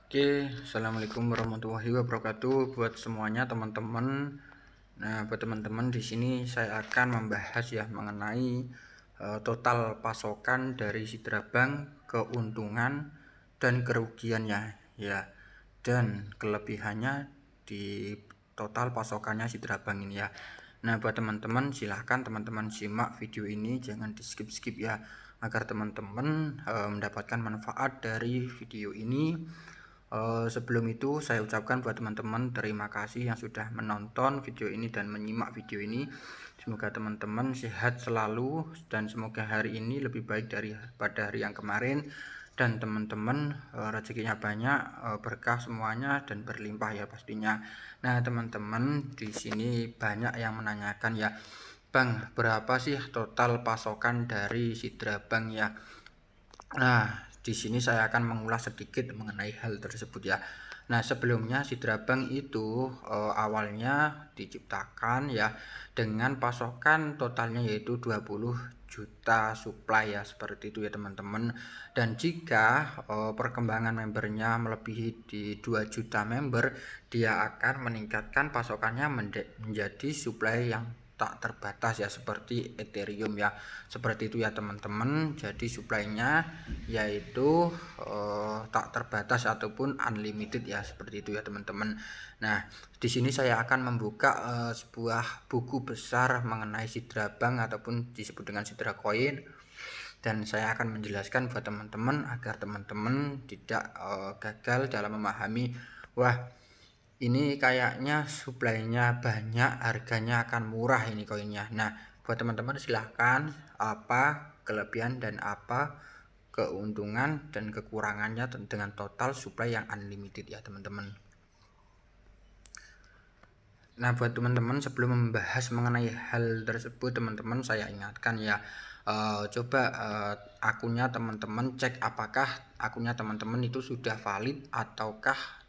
Oke, assalamualaikum warahmatullahi wabarakatuh buat semuanya teman-teman. Nah, buat teman-teman di sini saya akan membahas ya mengenai total pasokan dari Sidra Bank, keuntungan dan kerugiannya ya, dan kelebihannya di total pasokannya Sidra Bank ini ya. Nah, buat teman-teman silahkan teman-teman simak video ini, jangan di skip-skip ya, agar teman-teman mendapatkan manfaat dari video ini. Sebelum itu saya ucapkan buat teman-teman terima kasih yang sudah menonton video ini dan menyimak video ini. Semoga teman-teman sehat selalu dan semoga hari ini lebih baik daripada hari yang kemarin, dan teman-teman rezekinya banyak, berkah semuanya dan berlimpah ya pastinya. Nah, teman-teman di sini banyak yang menanyakan ya, Bang, berapa sih total pasokan dari Sidra Bank ya? Nah, di sini saya akan mengulas sedikit mengenai hal tersebut ya. Nah, sebelumnya Sidra Bank itu awalnya diciptakan ya dengan pasokan totalnya yaitu 20 juta supply ya, seperti itu ya teman-teman. Dan jika perkembangan membernya melebihi di 2 juta member, dia akan meningkatkan pasokannya menjadi supply yang tak terbatas ya, seperti Ethereum ya, seperti itu ya teman-teman. Jadi suplainya yaitu tak terbatas ataupun unlimited ya, seperti itu ya teman-teman. Nah, di sini saya akan membuka sebuah buku besar mengenai Sidra Bank ataupun disebut dengan Sidra Coin, dan saya akan menjelaskan buat teman-teman agar teman-teman tidak gagal dalam memahami, wah ini kayaknya suplainya banyak, harganya akan murah ini koinnya. Nah, buat teman-teman silahkan apa kelebihan dan apa keuntungan dan kekurangannya dengan total supply yang unlimited ya teman-teman. Nah, buat teman-teman sebelum membahas mengenai hal tersebut, teman-teman saya ingatkan ya, coba akunnya teman-teman cek apakah akunnya teman-teman itu sudah valid ataukah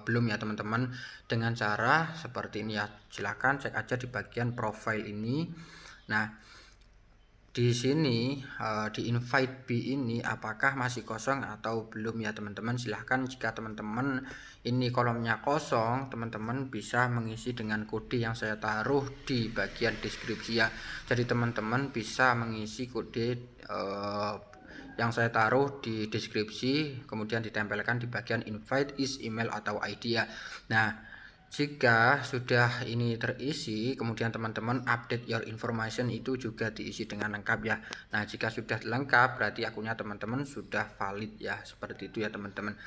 belum ya teman-teman, dengan cara seperti ini ya. Silahkan cek aja di bagian profile ini. Nah, di sini di invite B ini apakah masih kosong atau belum ya teman-teman. Silahkan jika teman-teman ini kolomnya kosong, teman-teman bisa mengisi dengan kode yang saya taruh di bagian deskripsi ya. Jadi teman-teman bisa mengisi kode yang saya taruh di deskripsi, kemudian ditempelkan di bagian invite is email atau ID ya. Nah, jika sudah ini terisi, kemudian teman-teman update your information itu juga diisi dengan lengkap ya. Nah, jika sudah lengkap berarti akunnya teman-teman sudah valid ya, seperti itu ya teman-teman.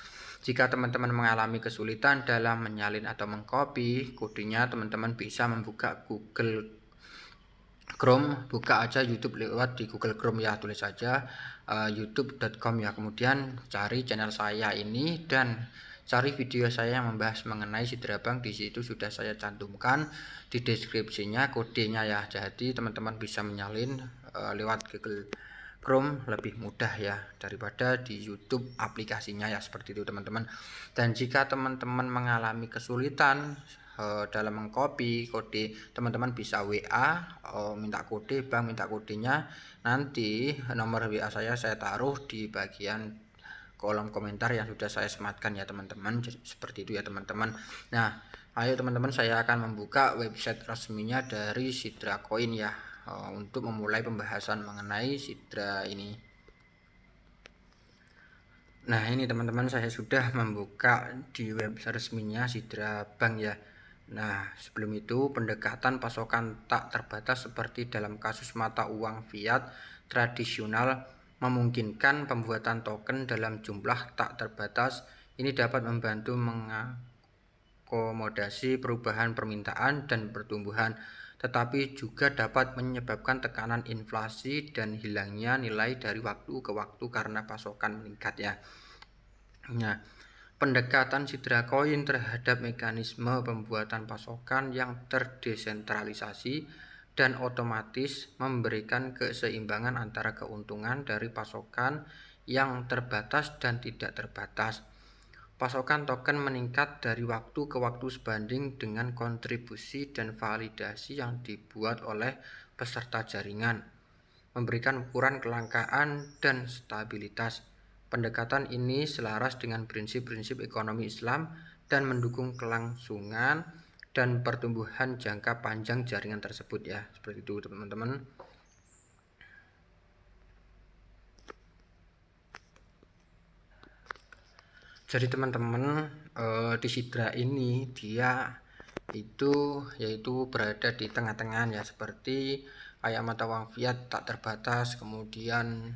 Jika teman-teman mengalami kesulitan dalam menyalin atau mengcopy kodenya, teman-teman bisa membuka Google Chrome, buka aja YouTube lewat di Google Chrome ya, tulis saja youtube.com ya, kemudian cari channel saya ini dan cari video saya yang membahas mengenai Sidra Bank. Di situ sudah saya cantumkan di deskripsinya kodenya ya, jadi teman-teman bisa menyalin lewat Google Chrome lebih mudah ya daripada di YouTube aplikasinya ya, seperti itu teman-teman. Dan jika teman-teman mengalami kesulitan dalam mengcopy kode, teman-teman bisa WA minta kode bank, minta kodenya, nanti nomor WA saya taruh di bagian kolom komentar yang sudah saya sematkan ya teman-teman. Seperti itu ya teman-teman. Nah, ayo teman-teman, saya akan membuka website resminya dari Sidra Coin ya, untuk memulai pembahasan mengenai Sidra ini. Nah, ini teman-teman, saya sudah membuka di website resminya Sidra Bank ya. Nah, sebelum itu pendekatan pasokan tak terbatas seperti dalam kasus mata uang fiat tradisional memungkinkan pembuatan token dalam jumlah tak terbatas. Ini dapat membantu mengakomodasi perubahan permintaan dan pertumbuhan, tetapi juga dapat menyebabkan tekanan inflasi dan hilangnya nilai dari waktu ke waktu karena pasokan meningkat ya. Nah, pendekatan Sidra Coin terhadap mekanisme pembuatan pasokan yang terdesentralisasi dan otomatis memberikan keseimbangan antara keuntungan dari pasokan yang terbatas dan tidak terbatas. Pasokan token meningkat dari waktu ke waktu sebanding dengan kontribusi dan validasi yang dibuat oleh peserta jaringan, memberikan ukuran kelangkaan dan stabilitas. Pendekatan ini selaras dengan prinsip-prinsip ekonomi Islam dan mendukung kelangsungan dan pertumbuhan jangka panjang jaringan tersebut ya. Seperti itu teman-teman. Jadi teman-teman, di sidra ini dia yaitu berada di tengah-tengah ya, seperti kayak mata uang fiat tak terbatas, kemudian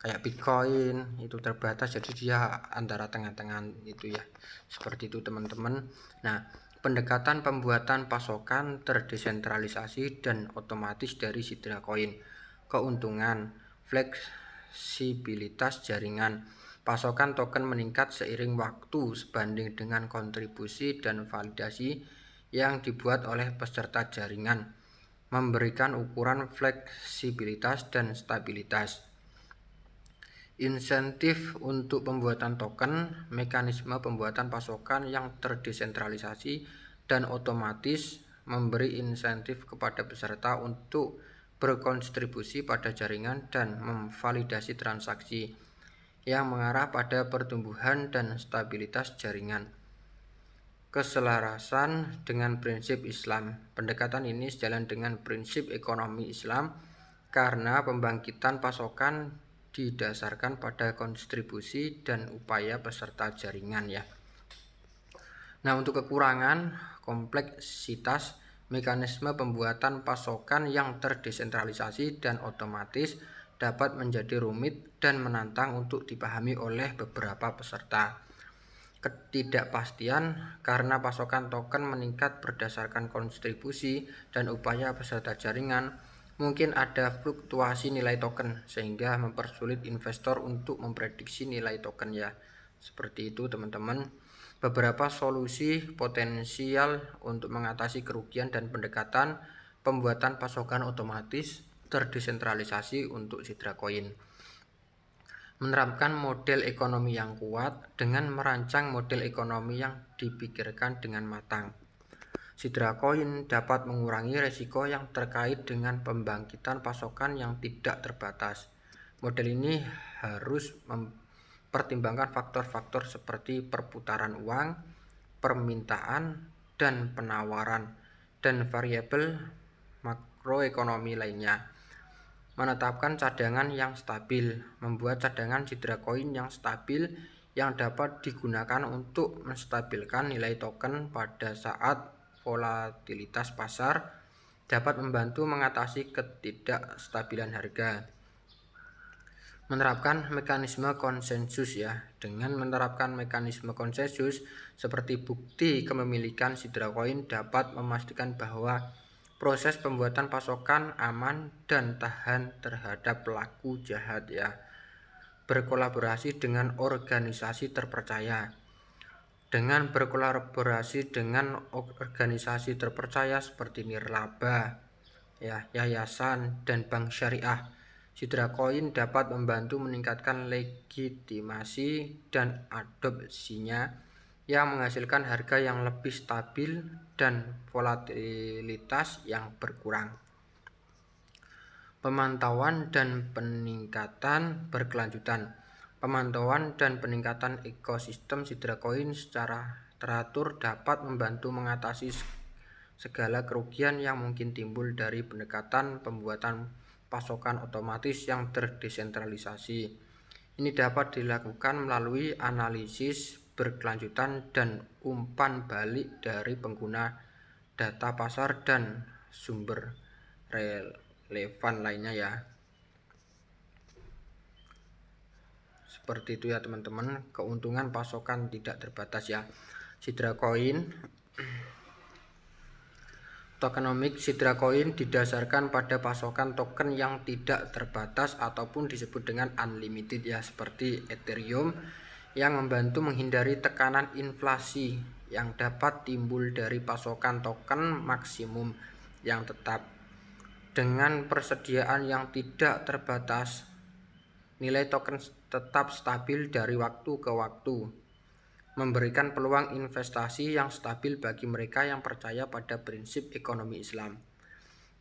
kayak Bitcoin itu terbatas, jadi dia antara tengah-tengah itu ya, seperti itu teman-teman. Nah, pendekatan pembuatan pasokan terdesentralisasi dan otomatis dari Sidra Coin. Keuntungan, fleksibilitas jaringan. Pasokan token meningkat seiring waktu sebanding dengan kontribusi dan validasi yang dibuat oleh peserta jaringan, memberikan ukuran fleksibilitas dan stabilitas. Insentif untuk pembuatan token, mekanisme pembuatan pasokan yang terdesentralisasi dan otomatis memberi insentif kepada peserta untuk berkontribusi pada jaringan dan memvalidasi transaksi yang mengarah pada pertumbuhan dan stabilitas jaringan. Keselarasan dengan prinsip Islam. Pendekatan ini sejalan dengan prinsip ekonomi Islam karena pembangkitan pasokan didasarkan pada kontribusi dan upaya peserta jaringan ya. Nah, untuk kekurangan, kompleksitas mekanisme pembuatan pasokan yang terdesentralisasi dan otomatis dapat menjadi rumit dan menantang untuk dipahami oleh beberapa peserta. Ketidakpastian karena pasokan token meningkat berdasarkan kontribusi dan upaya peserta jaringan, mungkin ada fluktuasi nilai token sehingga mempersulit investor untuk memprediksi nilai token ya. Seperti itu teman-teman. Beberapa solusi potensial untuk mengatasi kerugian dan pendekatan pembuatan pasokan otomatis terdesentralisasi untuk Sidra Coin. Menerapkan model ekonomi yang kuat dengan merancang model ekonomi yang dipikirkan dengan matang. Sidra Coin dapat mengurangi risiko yang terkait dengan pembangkitan pasokan yang tidak terbatas. Model ini harus mempertimbangkan faktor-faktor seperti perputaran uang, permintaan, dan penawaran, dan variabel makroekonomi lainnya. Menetapkan cadangan yang stabil, membuat cadangan Sidra Coin yang stabil yang dapat digunakan untuk menstabilkan nilai token pada saat volatilitas pasar, dapat membantu mengatasi ketidakstabilan harga. Menerapkan mekanisme konsensus ya. Dengan menerapkan mekanisme konsensus seperti bukti kepemilikan Sidra Coin dapat memastikan bahwa proses pembuatan pasokan aman dan tahan terhadap pelaku jahat ya. Berkolaborasi dengan organisasi terpercaya. Dengan berkolaborasi dengan organisasi terpercaya seperti nirlaba, ya, yayasan, dan bank syariah, Sidra Coin dapat membantu meningkatkan legitimasi dan adopsinya yang menghasilkan harga yang lebih stabil dan volatilitas yang berkurang. Pemantauan dan peningkatan berkelanjutan. Pemantauan dan peningkatan ekosistem Sidra Coin secara teratur dapat membantu mengatasi segala kerugian yang mungkin timbul dari pendekatan pembuatan pasokan otomatis yang terdesentralisasi. Ini dapat dilakukan melalui analisis berkelanjutan dan umpan balik dari pengguna data pasar dan sumber relevan lainnya ya. Seperti itu ya teman-teman. Keuntungan pasokan tidak terbatas ya. Sidra Coin, tokenomics Sidra Coin didasarkan pada pasokan token yang tidak terbatas ataupun disebut dengan unlimited ya, seperti Ethereum, yang membantu menghindari tekanan inflasi yang dapat timbul dari pasokan token maksimum yang tetap. Dengan persediaan yang tidak terbatas, nilai token tetap stabil dari waktu ke waktu, memberikan peluang investasi yang stabil bagi mereka yang percaya pada prinsip ekonomi Islam.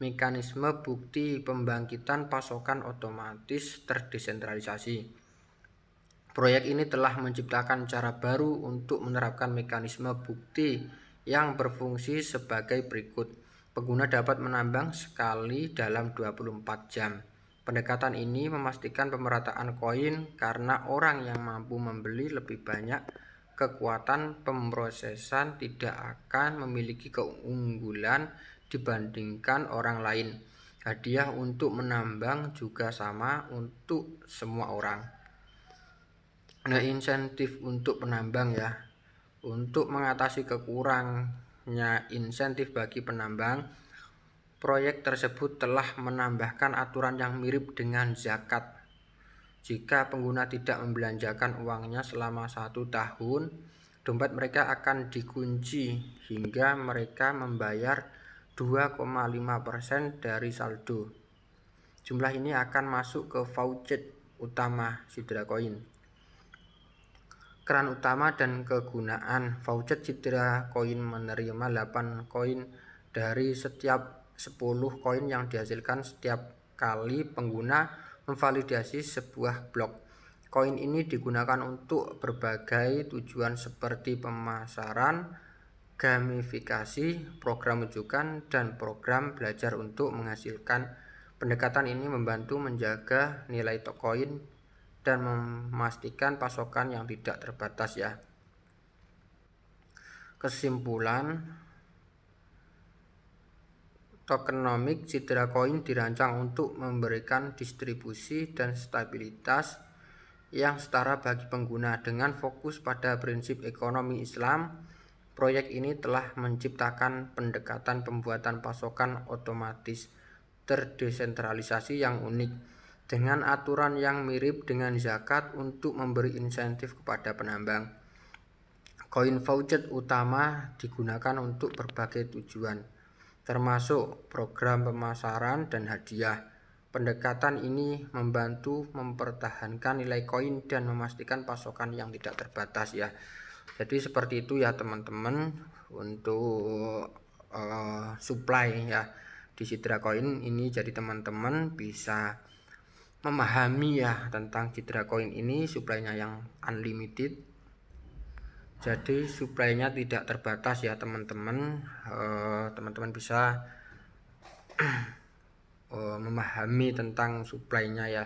Mekanisme bukti pembangkitan pasokan otomatis terdesentralisasi. Proyek ini telah menciptakan cara baru untuk menerapkan mekanisme bukti yang berfungsi sebagai berikut. Pengguna dapat menambang sekali dalam 24 jam. Pendekatan ini memastikan pemerataan koin karena orang yang mampu membeli lebih banyak kekuatan pemrosesan tidak akan memiliki keunggulan dibandingkan orang lain. Hadiah untuk menambang juga sama untuk semua orang. Nah, insentif untuk penambang ya. Untuk mengatasi kekurangnya insentif bagi penambang, proyek tersebut telah menambahkan aturan yang mirip dengan zakat. Jika pengguna tidak membelanjakan uangnya selama 1 tahun, dompet mereka akan dikunci hingga mereka membayar 2,5% dari saldo. Jumlah ini akan masuk ke voucher utama Sidra Coin. Keran utama dan kegunaan voucher Sidra Coin menerima 8 koin dari setiap 10 koin yang dihasilkan setiap kali pengguna memvalidasi sebuah blok. Koin ini digunakan untuk berbagai tujuan seperti pemasaran, gamifikasi, program rujukan, dan program belajar untuk menghasilkan. Pendekatan ini membantu menjaga nilai koin dan memastikan pasokan yang tidak terbatas ya. Kesimpulan, tokenomic Sidra Coin dirancang untuk memberikan distribusi dan stabilitas yang setara bagi pengguna. Dengan fokus pada prinsip ekonomi Islam, proyek ini telah menciptakan pendekatan pembuatan pasokan otomatis terdesentralisasi yang unik, dengan aturan yang mirip dengan zakat untuk memberi insentif kepada penambang. Koin voucher utama digunakan untuk berbagai tujuan, termasuk program pemasaran dan hadiah. Pendekatan ini membantu mempertahankan nilai koin dan memastikan pasokan yang tidak terbatas ya. Jadi seperti itu ya teman-teman untuk supply ya di Sidra Coin ini. Jadi teman-teman bisa memahami ya tentang Sidra Coin ini, supply-nya yang unlimited. Jadi supply-nya tidak terbatas ya teman-teman. Teman-teman bisa memahami tentang supply-nya ya.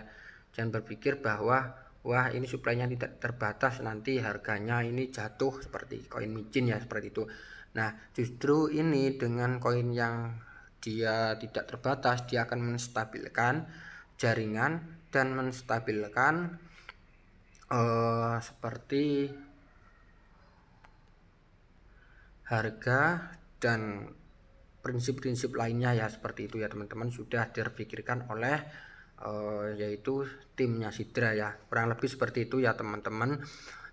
Jangan berpikir bahwa wah ini supply-nya tidak terbatas, nanti harganya ini jatuh seperti koin micin ya, seperti itu. Nah, justru ini dengan koin yang dia tidak terbatas, dia akan menstabilkan jaringan dan menstabilkan seperti harga dan prinsip-prinsip lainnya ya, seperti itu ya teman-teman, sudah terpikirkan oleh yaitu timnya Sidra ya, kurang lebih seperti itu ya teman-teman.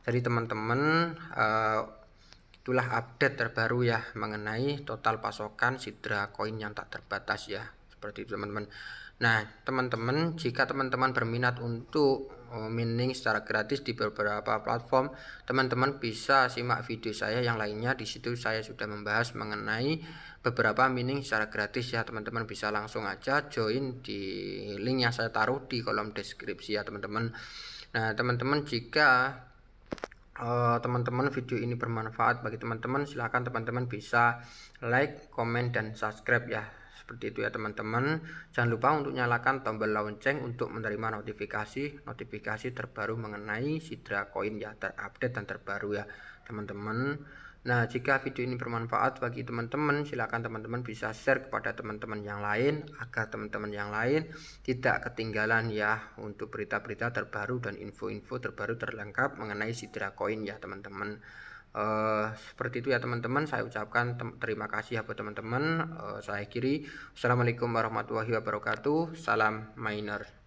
Jadi teman-teman itulah update terbaru ya mengenai total pasokan Sidra Coin yang tak terbatas ya, seperti itu teman-teman. Nah teman-teman, jika teman-teman berminat untuk mining secara gratis di beberapa platform, teman-teman bisa simak video saya yang lainnya. Di situ saya sudah membahas mengenai beberapa mining secara gratis ya teman-teman. Bisa langsung aja join di link yang saya taruh di kolom deskripsi ya teman-teman. Nah teman-teman, jika teman-teman video ini bermanfaat bagi teman-teman, silahkan teman-teman bisa like, komen, dan subscribe ya, seperti itu ya teman-teman. Jangan lupa untuk nyalakan tombol lonceng untuk menerima notifikasi terbaru mengenai Sidra Coin ya, terupdate dan terbaru ya teman-teman. Nah jika video ini bermanfaat bagi teman-teman, silakan teman-teman bisa share kepada teman-teman yang lain agar teman-teman yang lain tidak ketinggalan ya untuk berita-berita terbaru dan info-info terbaru terlengkap mengenai Sidra Coin ya teman-teman. Seperti itu ya teman-teman, saya ucapkan terima kasih ya buat teman-teman. Saya akhiri. Assalamualaikum warahmatullahi wabarakatuh. Salam miner.